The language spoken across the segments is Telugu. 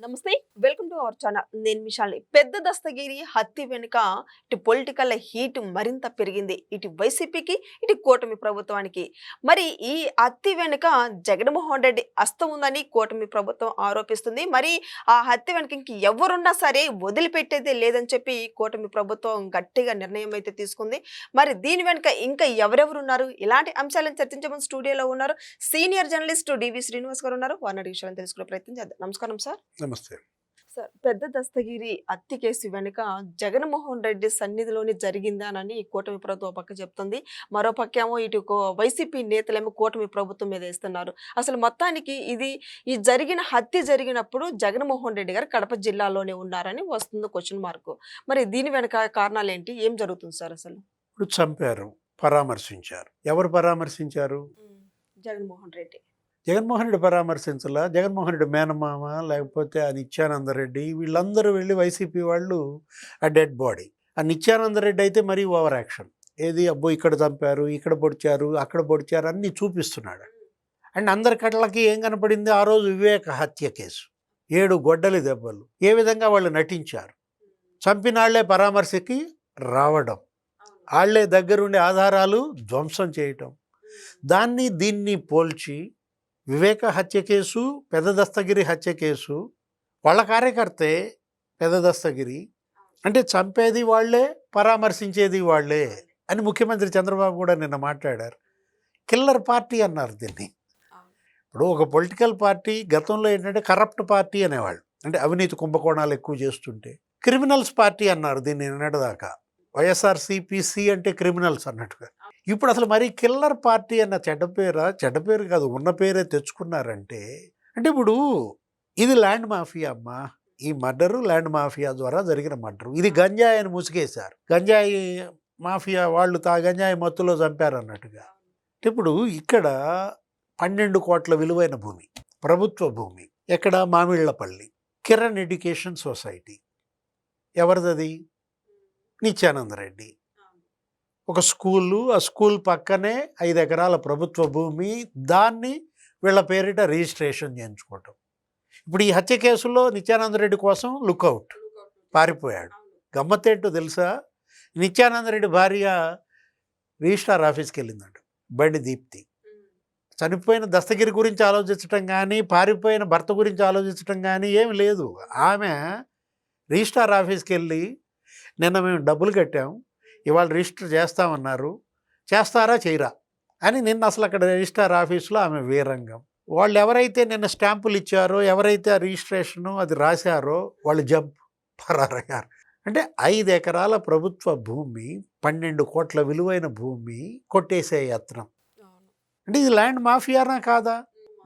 నమస్తే. Welcome to our channel. నేను విశాల్ని. పెద్ద దస్తగిరి హత్య వెనుక ఇటు పొలిటికల్ హీట్ మరింత పెరిగింది. ఇటు వైసీపీకి, ఇటు కూటమి ప్రభుత్వానికి. మరి ఈ హత్య వెనుక జగన్మోహన్ రెడ్డి హస్తం ఉందని కూటమి ప్రభుత్వం ఆరోపిస్తుంది. మరి ఆ హత్య వెనుక ఇంక ఎవరున్నా సరే వదిలిపెట్టేదే లేదని చెప్పి కూటమి ప్రభుత్వం గట్టిగా నిర్ణయం అయితే తీసుకుంది. మరి దీని వెనుక ఇంకా ఎవరెవరున్నారు? ఇలాంటి అంశాలను చర్చించమని స్టూడియోలో ఉన్నారు సీనియర్ జర్నలిస్ట్ డివి శ్రీనివాస్ గారు ఉన్నారు. వారిని అడిగి విషయాలను తెలుసుకునే ప్రయత్నం చేద్దాం. నమస్కారం సార్. నమస్తే. సార్, పెద్ద దస్తగిరి హత్య కేసు వెనుక జగన్మోహన్ రెడ్డి సన్నిధిలోనే జరిగిందానని కూటమి ప్రభుత్వం ఒక పక్క చెప్తుంది. మరో పక్కేమో ఇటు వైసీపీ నేతలేమో కూటమి ప్రభుత్వం మీద వేస్తున్నారు. అసలు మొత్తానికి ఈ జరిగిన హత్య జరిగినప్పుడు జగన్మోహన్ రెడ్డి గారు కడప జిల్లాలోనే ఉన్నారని వస్తుంది క్వశ్చన్ మార్క్. మరి దీని వెనుక కారణాలు ఏంటి? ఏం జరుగుతుంది సార్ అసలు? ఇప్పుడు చంపారు, పరామర్శించారు. ఎవరు పరామర్శించారు? జగన్మోహన్ రెడ్డి. జగన్మోహన్ రెడ్డి పరామర్శించలా. జగన్మోహన్ రెడ్డి మేనమామ లేకపోతే ఆ నిత్యానందరెడ్డి వీళ్ళందరూ వెళ్ళి వైసీపీ వాళ్ళు ఆ డెడ్ బాడీ. ఆ నిత్యానందరెడ్డి అయితే మరీ ఓవర్ యాక్షన్. ఏది అబ్బో ఇక్కడ చంపారు, ఇక్కడ పొడిచారు, అక్కడ పొడిచారు అన్నీ చూపిస్తున్నాడు. అండ్ అందరి కళ్ళకి ఏం కనపడింది? ఆ రోజు వివేక హత్య కేసు, 7 గొడ్డలి దెబ్బలు, ఏ విధంగా వాళ్ళు నటించారు. చంపిన వాళ్లే పరామర్శకి రావడం, వాళ్లే దగ్గరుండి ఆధారాలు ధ్వంసం చేయటం, దీన్ని పోల్చి వివేక హత్య కేసు, పెద్ద దస్తగిరి హత్య కేసు, వాళ్ళ కార్యకర్తే పెద్ద దస్తగిరి. అంటే చంపేది వాళ్లే, పరామర్శించేది వాళ్లే అని ముఖ్యమంత్రి చంద్రబాబు కూడా నిన్న మాట్లాడారు. కిల్లర్ పార్టీ అన్నారు దీన్ని. ఇప్పుడు ఒక పొలిటికల్ పార్టీ గతంలో ఏంటంటే కరప్ట్ పార్టీ అనేవాళ్ళు, అంటే అవినీతి కుంభకోణాలు ఎక్కువ చేస్తుంటే. క్రిమినల్స్ పార్టీ అన్నారు దీన్ని నిన్నటిదాకా. వైఎస్ఆర్సీపీసీ అంటే క్రిమినల్స్ అన్నట్టుగా. ఇప్పుడు అసలు మరి కిల్లర్ పార్టీ అన్న చెడ్డ పేరు కాదు, ఉన్న పేరే తెచ్చుకున్నారంటే. అంటే ఇప్పుడు ఇది ల్యాండ్ మాఫియా అమ్మా. ఈ మర్డరు ల్యాండ్ మాఫియా ద్వారా జరిగిన మర్డరు. ఇది గంజాయి అని ముసుగేశారు. గంజాయి మాఫియా వాళ్ళు గంజాయి మత్తులో చంపారు అన్నట్టుగా. ఇప్పుడు ఇక్కడ 12 కోట్ల విలువైన భూమి, ప్రభుత్వ భూమి. ఎక్కడ? Mamillapalli Kiran education society. ఎవరిదది? నిత్యానందరెడ్డి. ఒక స్కూలు, ఆ స్కూల్ పక్కనే 5 ఎకరాల ప్రభుత్వ భూమి, దాన్ని వీళ్ళ పేరిట రిజిస్ట్రేషన్ చేయించుకోవటం. ఇప్పుడు ఈ హత్య కేసులో నిత్యానందరెడ్డి కోసం లుక్అవుట్, పారిపోయాడు. గమ్మత్తేంటో తెలుసా? నిత్యానందరెడ్డి భార్య రిజిస్ట్రార్ ఆఫీస్కి వెళ్ళిందంట, బండి దీప్తి. చనిపోయిన దస్తగిరి గురించి ఆలోచించటం కానీ, పారిపోయిన భర్త గురించి ఆలోచించటం కానీ ఏమి లేదు. ఆమె రిజిస్ట్రార్ ఆఫీస్కి వెళ్ళి, నిన్న మేము డబ్బులు కట్టాం, ఇవాళ రిజిస్టర్ చేస్తామన్నారు, చేస్తారా చేయరా అని నిన్న అసలు అక్కడ రిజిస్టర్ ఆఫీసులో ఆమె వీరంగం. వాళ్ళు ఎవరైతే నిన్న స్టాంపులు ఇచ్చారో, ఎవరైతే ఆ రిజిస్ట్రేషను అది రాశారో వాళ్ళు పరారయ్యారు. అంటే 5 ఎకరాల ప్రభుత్వ భూమి, 12 కోట్ల విలువైన భూమి కొట్టేసే యత్నం. అంటే ఇది ల్యాండ్ మాఫియానా కాదా?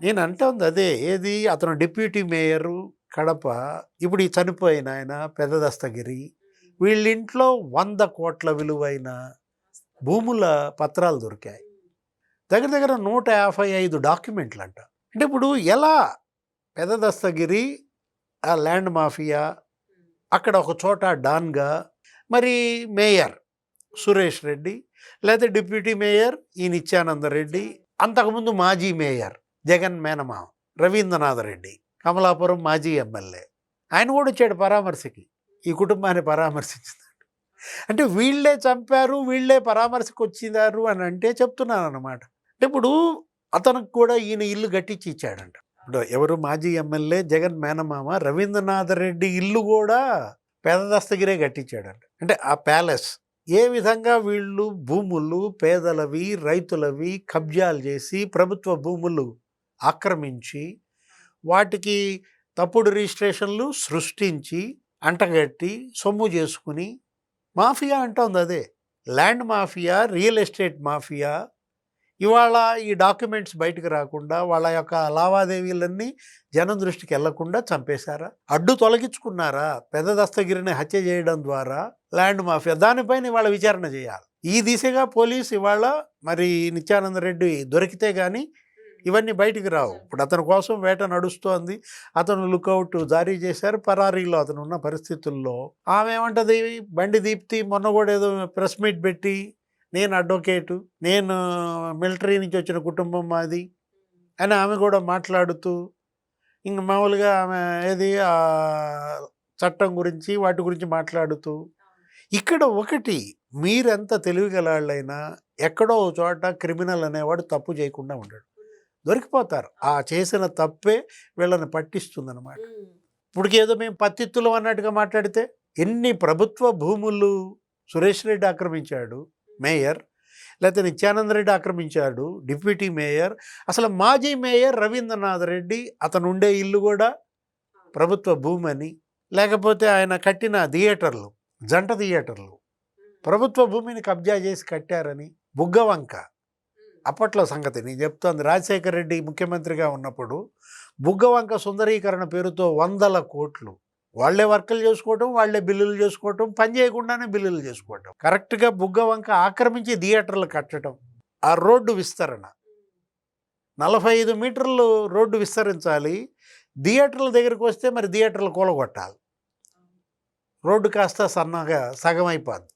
నేను అంటుంది అదే. ఏది? అతను డిప్యూటీ మేయరు కడప, ఇప్పుడు ఈ చనిపోయిన ఆయన పెద్ద దస్తగిరి, వీళ్ళింట్లో 100 కోట్ల విలువైన భూముల పత్రాలు దొరికాయి. దగ్గర 155 డాక్యుమెంట్లు అంట. అంటే ఇప్పుడు ఎలా పెద్ద దస్తగిరి ఆ ల్యాండ్ మాఫియా, అక్కడ ఒక చోట డాన్గా, మరి మేయర్ సురేష్ రెడ్డి, లేదా డిప్యూటీ మేయర్ ఈ నిత్యానందరెడ్డి, అంతకుముందు మాజీ మేయర్ జగన్ మేనమామ రవీంద్రనాథరెడ్డి, కమలాపురం మాజీ ఎమ్మెల్యే, ఆయన కూడా వచ్చాడు పరామర్శకి, ఈ కుటుంబాన్ని పరామర్శించింది. అంటే వీళ్ళే చంపారు, వీళ్ళే పరామర్శకు వచ్చినారు అని అంటే చెప్తున్నాను అన్నమాట. అంటే ఇప్పుడు అతనికి కూడా ఈయన ఇల్లు కట్టించి ఇచ్చాడంట. ఇప్పుడు ఎవరు? మాజీ ఎమ్మెల్యే జగన్ మేనమామ రవీంద్రనాథరెడ్డి ఇల్లు కూడా పెద్ద దస్తగిరే కట్టించాడంట. అంటే ఆ ప్యాలెస్ ఏ విధంగా వీళ్ళు భూములు పేదలవి, రైతులవి కబ్జాలు చేసి, ప్రభుత్వ భూములు ఆక్రమించి, వాటికి తప్పుడు రిజిస్ట్రేషన్లు సృష్టించి, అంటగట్టి సొమ్ము చేసుకుని మాఫియా అంటుంది అదే. Land mafia, real estate mafia. ఇవాళ ఈ డాక్యుమెంట్స్ బయటకు రాకుండా, వాళ్ళ యొక్క లావాదేవీలన్నీ జనం దృష్టికి వెళ్లకుండా చంపేశారా? అడ్డు తొలగించుకున్నారా? పెద్ద దస్తగిరిని హత్య చేయడం ద్వారా ల్యాండ్ మాఫియా, దానిపైన ఇవాళ విచారణ చేయాలి. ఈ దిశగా పోలీసు ఇవాళ మరి నిత్యానందరెడ్డి దొరికితే కానీ ఇవన్నీ బయటికి రావు. ఇప్పుడు అతని కోసం వేట నడుస్తోంది. అతను లుకౌట్ జారీ చేశారు. పరారీలో అతను ఉన్న పరిస్థితుల్లో ఆమె ఏమంటది? బండి దీప్తి మొన్న కూడా ఏదో ప్రెస్ మీట్ పెట్టి, నేను అడ్వకేటు, నేను మిలిటరీ నుంచి వచ్చిన కుటుంబం మాది అని ఆమె కూడా మాట్లాడుతూ ఇంక మామూలుగా ఆమె ఏది చట్టం గురించి వాటి గురించి మాట్లాడుతూ ఇక్కడ ఒకటి మీరెంత తెలివిగలాళ్ళైనా ఎక్కడో ఓ చోట క్రిమినల్ అనేవాడు తప్పు చేయకుండా ఉండడు, దొరికిపోతారు. ఆ చేసిన తప్పే వీళ్ళని పట్టిస్తుందన్నమాట. ఇప్పటికి ఏదో మేము పత్తిత్తులు అన్నట్టుగా మాట్లాడితే ఎన్ని ప్రభుత్వ భూములు సురేష్ రెడ్డి ఆక్రమించాడు మేయర్, లేకపోతే నిత్యానంద రెడ్డి ఆక్రమించాడు డిప్యూటీ మేయర్, అసలు మాజీ మేయర్ రవీంద్రనాథ్ రెడ్డి అతను ఉండే ఇల్లు కూడా ప్రభుత్వ భూమి అని, లేకపోతే ఆయన కట్టిన థియేటర్లు జంట థియేటర్లు ప్రభుత్వ భూమిని కబ్జా చేసి కట్టారని బుగ్గవంక అప్పట్లో సంగతి నేను చెప్తోంది. రాజశేఖర రెడ్డి ముఖ్యమంత్రిగా ఉన్నప్పుడు బుగ్గవంక సుందరీకరణ పేరుతో 100 కోట్లు వాళ్లే వర్కులు చేసుకోవటం, వాళ్లే బిల్లులు చేసుకోవటం, పని చేయకుండానే బిల్లులు చేసుకోవటం, కరెక్ట్గా బుగ్గవంక ఆక్రమించి థియేటర్లు కట్టడం, ఆ రోడ్డు విస్తరణ 45 మీటర్లు రోడ్డు విస్తరించాలి, థియేటర్ల దగ్గరికి వస్తే మరి థియేటర్లు కూలగొట్టాలి, రోడ్డు కాస్త సన్నగా సగం అయిపోద్ది.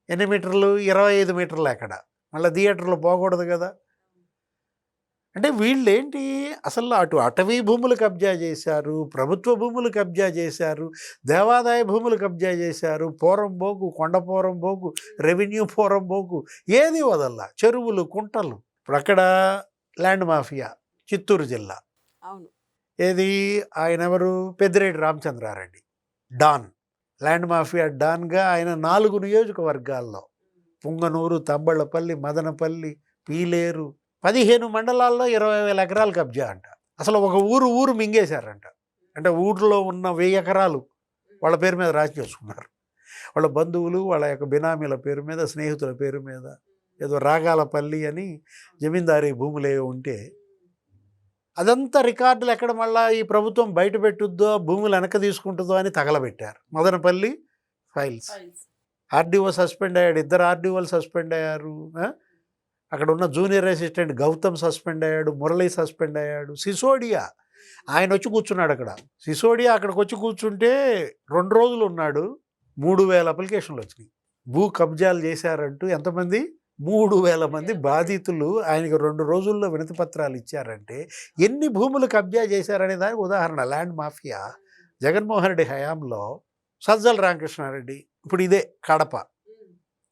ఎన్ని మీటర్లు? 25 మీటర్లు ఎక్కడ, మళ్ళీ థియేటర్లు పోకూడదు కదా. అంటే వీళ్ళేంటి అసలు అటు అటవీ భూములు కబ్జా చేశారు, ప్రభుత్వ భూములు కబ్జా చేశారు, దేవాదాయ భూములు కబ్జా చేశారు, పోరంబోకు, కొండపోరంబోకు, రెవెన్యూ పోరంబోకు, ఏది వదల్లా, చెరువులు, కుంటలు. ఇప్పుడు అక్కడ ల్యాండ్ మాఫియా చిత్తూరు జిల్లా, అవును, ఏది ఆయన ఎవరు, Peddireddy Ramachandrareddy don, land mafia డాన్గా ఆయన 4 నియోజకవర్గాల్లో పుంగనూరు, తంబళ్ళపల్లి, మదనపల్లి, పీలేరు 15 మండలాల్లో 20,000 ఎకరాలు కబ్జా అంట. అసలు ఒక ఊరు మింగేశారంట. అంటే ఊర్లో ఉన్న 1000 ఎకరాలు వాళ్ళ పేరు మీద రాసి చేసుకున్నారు. వాళ్ళ బంధువులు, వాళ్ళ యొక్క బినామీల పేరు మీద, స్నేహితుల పేరు మీద, ఏదో రాగాలపల్లి అని జమీందారీ భూములు ఏవో ఉంటే అదంతా రికార్డులు ఎక్కడ మళ్ళీ ఈ ప్రభుత్వం బయట పెట్టుద్దో, భూములు వెనక తీసుకుంటుందో అని తగలబెట్టారు. మదనపల్లి ఫైల్స్, ఆర్డీఓ సస్పెండ్ అయ్యాడు, 2 ఆర్డీఓలు సస్పెండ్ అయ్యారు. అక్కడ ఉన్న జూనియర్ అసిస్టెంట్ గౌతమ్ సస్పెండ్ అయ్యాడు, మురళి సస్పెండ్ అయ్యాడు, సిసోడియా ఆయన వచ్చి కూర్చున్నాడు అక్కడ. సిసోడియా అక్కడికి వచ్చి కూర్చుంటే 2 రోజులు ఉన్నాడు, 3,000 అప్లికేషన్లు వచ్చినాయి. భూ కబ్జాలు చేశారంటూ ఎంతమంది, 3,000 మంది బాధితులు ఆయనకి 2 రోజుల్లో వినతి పత్రాలు ఇచ్చారంటే ఎన్ని భూములు కబ్జా చేశారనే దానికి ఉదాహరణ ల్యాండ్ మాఫియా. జగన్మోహన్ రెడ్డి హయాంలో సజ్జల రామకృష్ణారెడ్డి, ఇప్పుడు ఇదే కడప,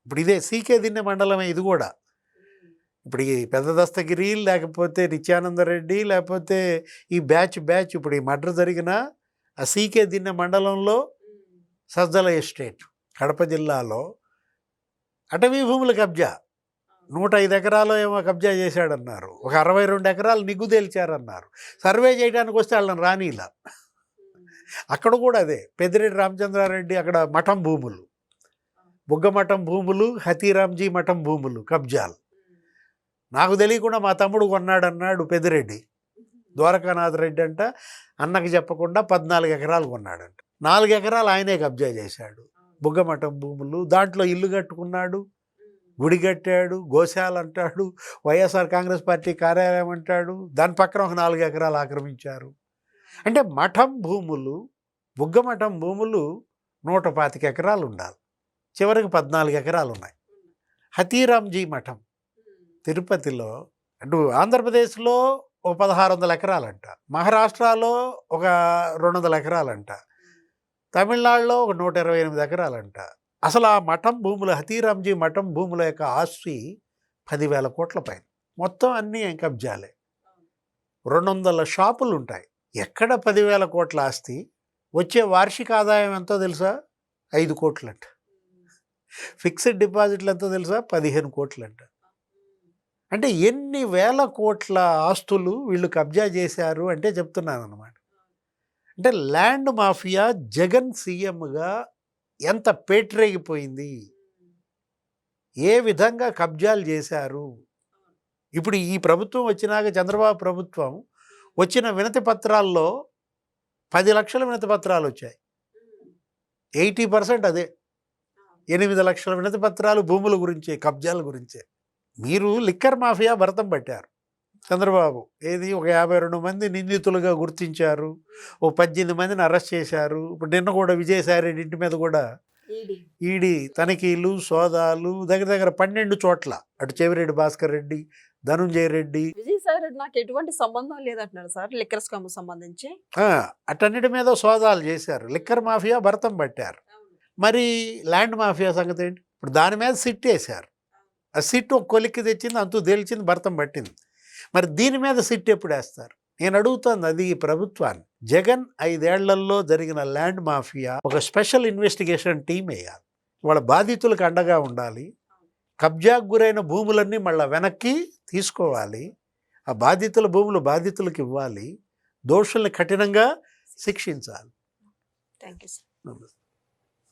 ఇప్పుడు ఇదే సీకే దిన్నె మండలమే ఇది కూడా. ఇప్పుడు ఈ పెద్ద దస్తగిరి, లేకపోతే నిత్యానంద రెడ్డి, లేకపోతే ఈ బ్యాచ్ ఇప్పుడు ఈ మర్డర్ జరిగిన ఆ సీకే దిన్నె మండలంలో సజ్జల ఎస్టేట్ కడప జిల్లాలో అటవీ భూముల కబ్జా 105 ఎకరాలు ఏమో కబ్జా చేశాడన్నారు, ఒక 62 ఎకరాలు నిగ్గు తేల్చారన్నారు. సర్వే చేయడానికి వస్తే వాళ్ళని రానీలా. అక్కడ కూడా అదే పెద్దిరెడ్డి రామచంద్రారెడ్డి అక్కడ మఠం భూములు, బుగ్గమఠం భూములు, హతీరాంజీ మఠం భూములు కబ్జాలు. నాకు తెలియకుండా మా తమ్ముడు కొన్నాడన్నాడు పెద్దిరెడ్డి, ద్వారకానాథ్ రెడ్డి అంట, అన్నకి చెప్పకుండా 14 ఎకరాలు కొన్నాడంట. 4 ఎకరాలు ఆయనే కబ్జా చేశాడు బుగ్గమఠం భూములు. దాంట్లో ఇల్లు కట్టుకున్నాడు, గుడి కట్టాడు, గోశాల అంటాడు, వైఎస్ఆర్ కాంగ్రెస్ పార్టీ కార్యాలయం అంటాడు, దాని పక్కన ఒక 4 ఎకరాలు ఆక్రమించారు. అంటే మఠం భూములు, బుగ్గమఠం భూములు 125 ఎకరాలు ఉండాలి, చివరికి 14 ఎకరాలు ఉన్నాయి. హతీరాంజీ మఠం తిరుపతిలో, అటు ఆంధ్రప్రదేశ్లో ఒక 1,600 ఎకరాలంట, మహారాష్ట్రలో ఒక 200 ఎకరాలంట, తమిళనాడులో ఒక 128 ఎకరాలంట. అసలు ఆ మఠం భూములు, హతీరాంజీ మఠం భూముల యొక్క ఆస్తి 10,000 కోట్ల పైన, మొత్తం అన్నీ కబ్జాలే. 200 షాపులు ఉంటాయి. ఎక్కడ 10,000 కోట్ల ఆస్తి, వచ్చే వార్షిక ఆదాయం ఎంతో తెలుసా? 5 కోట్లంట. ఫిక్స్డ్ డిపాజిట్లు ఎంతో తెలుసా? 15 కోట్లంట. అంటే ఎన్ని వేల కోట్ల ఆస్తులు వీళ్ళు కబ్జా చేశారు అంటే చెప్తున్నాను అన్నమాట. అంటే ల్యాండ్ మాఫియా జగన్ సీఎంగా ఎంత పేటరేగిపోయింది, ఏ విధంగా కబ్జాలు చేశారు. ఇప్పుడు ఈ ప్రభుత్వం వచ్చినాక, చంద్రబాబు ప్రభుత్వం వచ్చిన వినతి పత్రాల్లో 10 లక్షల వినతి పత్రాలు వచ్చాయి, 80% అదే. 8 లక్షల వినతి పత్రాలు భూముల గురించే, కబ్జాల గురించే. మీరు లిక్కర్ మాఫియా భరతం పట్టారు చంద్రబాబు, ఏది ఒక 52 మంది నిందితులుగా గుర్తించారు, ఓ 18 మందిని అరెస్ట్ చేశారు. ఇప్పుడు నిన్న కూడా విజయసాయి రెడ్డి ఇంటి మీద కూడా ఈడీ తనిఖీలు, సోదాలు దగ్గర 12 చోట్ల, అటు చెవిరెడ్డి భాస్కర్ రెడ్డి, ధనుంజయ రెడ్డి. విజయసాయి ప్రసాద్ రెడ్డి నాకు ఎటువంటి సంబంధం లేదంటున్నారు సార్ లిక్కర్ స్కామ్ సంబంధించి. అటన్నిటి మీద సోదాలు చేశారు. లిక్కర్ మాఫియా భరతం పట్టారు. మరి ల్యాండ్ మాఫియా సంగతి ఏంటి? ఇప్పుడు దాని మీద సిట్ వేశారు. ఆ సిట్ ఒక కొలిక్కి తెచ్చింది, అంతు తేల్చింది, భరతం పట్టింది. మరి దీని మీద సిట్ ఎప్పుడు వేస్తారు? నేను అడుగుతోంది అది ఈ ప్రభుత్వాన్ని. జగన్ 5 ఏళ్లలో జరిగిన ల్యాండ్ మాఫియా ఒక స్పెషల్ ఇన్వెస్టిగేషన్ టీం వేయాలి. వాళ్ళ బాధితులకు అండగా ఉండాలి. కబ్జాకు గురైన భూములన్నీ మళ్ళీ వెనక్కి తీసుకోవాలి. ఆ బాధితుల భూములు బాధితులకు ఇవ్వాలి. దోషుల్ని కఠినంగా శిక్షించాలి. Thank you sir. నమస్తే.